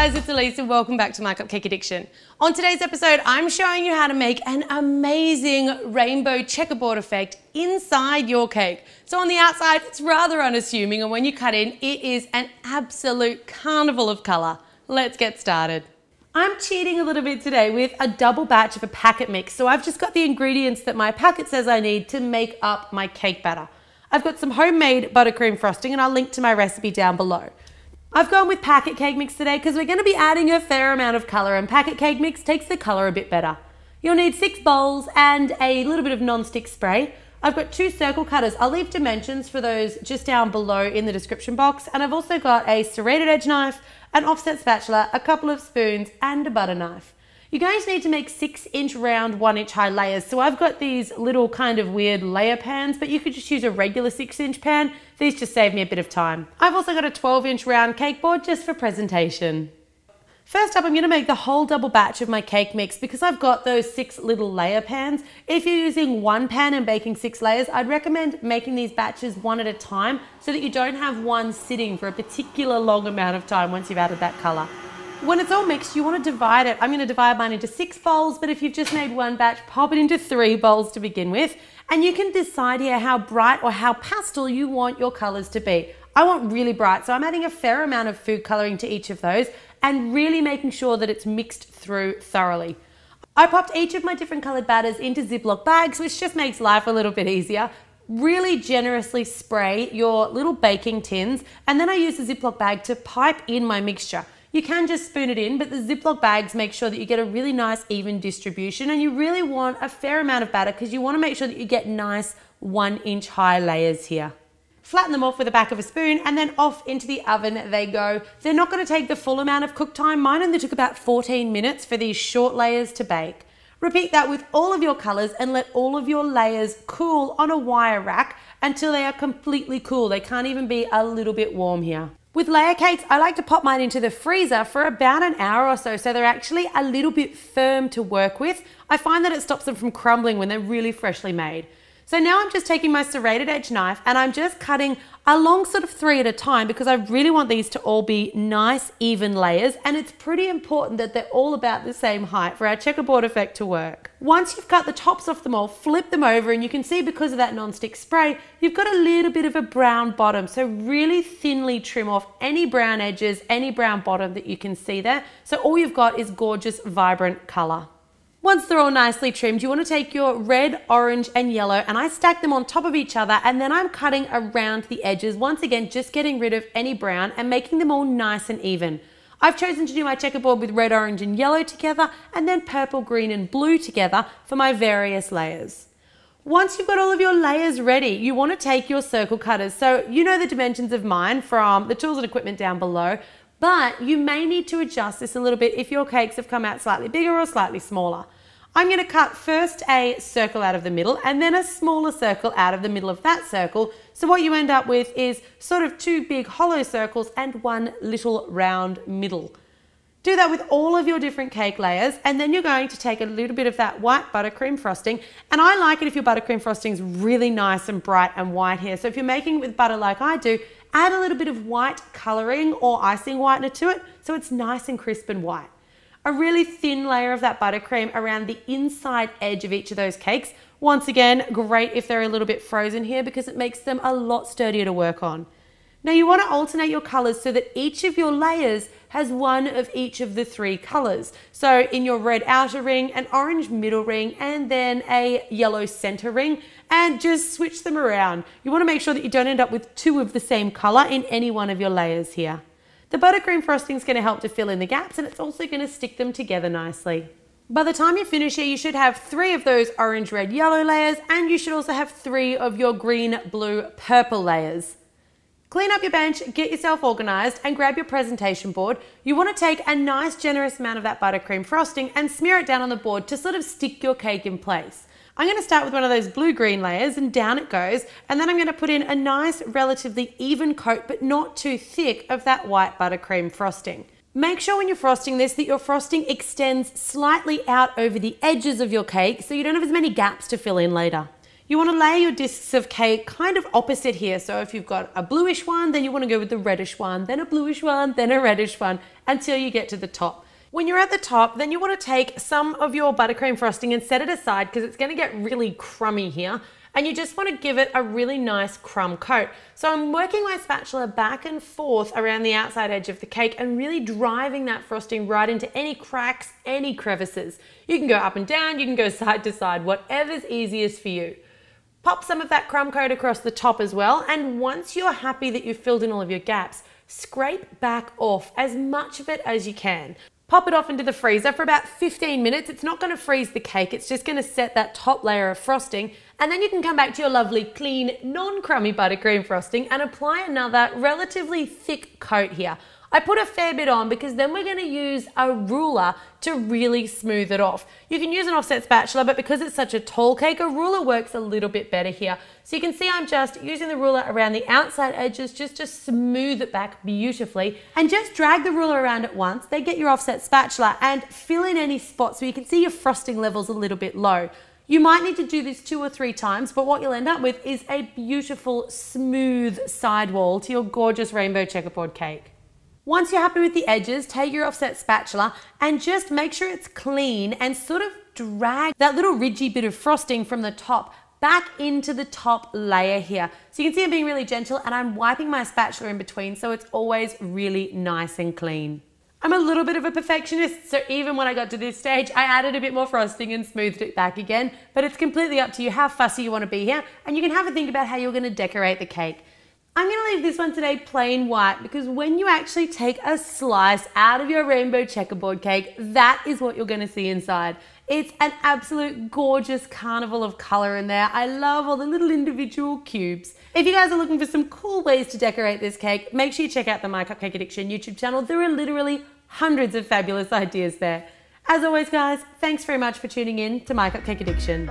guys, it's Elise and welcome back to My Cupcake Addiction. On today's episode, I'm showing you how to make an amazing rainbow checkerboard effect inside your cake. So on the outside, it's rather unassuming, and when you cut in, it is an absolute carnival of color. Let's get started. I'm cheating a little bit today with a double batch of a packet mix. So I've just got the ingredients that my packet says I need to make up my cake batter. I've got some homemade buttercream frosting, and I'll link to my recipe down below. I've gone with packet cake mix today because we're going to be adding a fair amount of colour, and packet cake mix takes the colour a bit better. You'll need 6 bowls and a little bit of non-stick spray. I've got 2 circle cutters. I'll leave dimensions for those just down below in the description box, and I've also got a serrated edge knife, an offset spatula, a couple of spoons and a butter knife. You're going to need to make 6-inch round 1-inch high layers. So I've got these little kind of weird layer pans, but you could just use a regular 6-inch pan. These just save me a bit of time. I've also got a 12-inch round cake board just for presentation. First up, I'm going to make the whole double batch of my cake mix because I've got those 6 little layer pans. If you're using one pan and baking 6 layers, I'd recommend making these batches one at a time so that you don't have one sitting for a particular long amount of time once you've added that color. When it's all mixed, you want to divide it. I'm going to divide mine into 6 bowls, but if you've just made one batch, pop it into 3 bowls to begin with. And you can decide here how bright or how pastel you want your colors to be. I want really bright, so I'm adding a fair amount of food coloring to each of those and really making sure that it's mixed through thoroughly. I popped each of my different colored batters into Ziploc bags, which just makes life a little bit easier. Really generously spray your little baking tins, and then I use the Ziploc bag to pipe in my mixture. You can just spoon it in, but the Ziploc bags make sure that you get a really nice even distribution, and you really want a fair amount of batter because you want to make sure that you get nice 1-inch high layers here. Flatten them off with the back of a spoon and then off into the oven they go. They're not going to take the full amount of cook time. Mine only took about 14 minutes for these short layers to bake. Repeat that with all of your colors and let all of your layers cool on a wire rack until they are completely cool. They can't even be a little bit warm here. With layer cakes, I like to pop mine into the freezer for about an hour or so they're actually a little bit firm to work with. I find that it stops them from crumbling when they're really freshly made. So now I'm just taking my serrated edge knife and I'm just cutting along sort of 3 at a time because I really want these to all be nice, even layers, and it's pretty important that they're all about the same height for our checkerboard effect to work. Once you've cut the tops off them all, flip them over, and you can see because of that non-stick spray, you've got a little bit of a brown bottom. So really thinly trim off any brown edges, any brown bottom that you can see there. So all you've got is gorgeous, vibrant color. Once they're all nicely trimmed, you want to take your red, orange and yellow, and I stack them on top of each other, and then I'm cutting around the edges. Once again, just getting rid of any brown and making them all nice and even. I've chosen to do my checkerboard with red, orange and yellow together, and then purple, green and blue together for my various layers. Once you've got all of your layers ready, you want to take your circle cutters. So you know the dimensions of mine from the tools and equipment down below, but you may need to adjust this a little bit if your cakes have come out slightly bigger or slightly smaller. I'm going to cut first a circle out of the middle and then a smaller circle out of the middle of that circle. So what you end up with is sort of 2 big hollow circles and 1 little round middle. Do that with all of your different cake layers, and then you're going to take a little bit of that white buttercream frosting. And I like it if your buttercream frosting is really nice and bright and white here. So if you're making it with butter like I do, add a little bit of white coloring or icing whitener to it so it's nice and crisp and white. A really thin layer of that buttercream around the inside edge of each of those cakes. Once again, great if they're a little bit frozen here because it makes them a lot sturdier to work on. Now you want to alternate your colors so that each of your layers has one of each of the 3 colors. So in your red outer ring, an orange middle ring, and then a yellow center ring, and just switch them around. You want to make sure that you don't end up with 2 of the same color in any one of your layers here. The buttercream frosting is going to help to fill in the gaps, and it's also going to stick them together nicely. By the time you finish here, you should have 3 of those orange, red, yellow layers, and you should also have 3 of your green, blue, purple layers. Clean up your bench, get yourself organized, and grab your presentation board. You want to take a nice generous amount of that buttercream frosting and smear it down on the board to sort of stick your cake in place. I'm going to start with one of those blue-green layers and down it goes, and then I'm going to put in a nice relatively even coat but not too thick of that white buttercream frosting. Make sure when you're frosting this that your frosting extends slightly out over the edges of your cake so you don't have as many gaps to fill in later. You want to lay your discs of cake kind of opposite here. So if you've got a bluish one, then you want to go with the reddish one, then a bluish one, then a reddish one, until you get to the top. When you're at the top, then you want to take some of your buttercream frosting and set it aside because it's going to get really crummy here. And you just want to give it a really nice crumb coat. So I'm working my spatula back and forth around the outside edge of the cake and really driving that frosting right into any cracks, any crevices. You can go up and down, you can go side to side, whatever's easiest for you. Pop some of that crumb coat across the top as well, and once you're happy that you've filled in all of your gaps, scrape back off as much of it as you can. Pop it off into the freezer for about 15 minutes. It's not going to freeze the cake, it's just going to set that top layer of frosting, and then you can come back to your lovely, clean, non-crummy buttercream frosting and apply another relatively thick coat here. I put a fair bit on because then we're going to use a ruler to really smooth it off. You can use an offset spatula, but because it's such a tall cake, a ruler works a little bit better here. So you can see I'm just using the ruler around the outside edges just to smooth it back beautifully, and just drag the ruler around it once, then get your offset spatula and fill in any spots so you can see your frosting levels a little bit low. You might need to do this 2 or 3 times, but what you'll end up with is a beautiful, smooth sidewall to your gorgeous rainbow checkerboard cake. Once you're happy with the edges, take your offset spatula and just make sure it's clean and sort of drag that little ridgy bit of frosting from the top back into the top layer here. So you can see I'm being really gentle and I'm wiping my spatula in between so it's always really nice and clean. I'm a little bit of a perfectionist, so even when I got to this stage, I added a bit more frosting and smoothed it back again, but it's completely up to you how fussy you want to be here, and you can have a think about how you're going to decorate the cake. I'm going to leave this one today plain white because when you actually take a slice out of your rainbow checkerboard cake, that is what you're going to see inside. It's an absolute gorgeous carnival of color in there. I love all the little individual cubes. If you guys are looking for some cool ways to decorate this cake, make sure you check out the My Cupcake Addiction YouTube channel. There are literally hundreds of fabulous ideas there. As always, guys, thanks very much for tuning in to My Cupcake Addiction.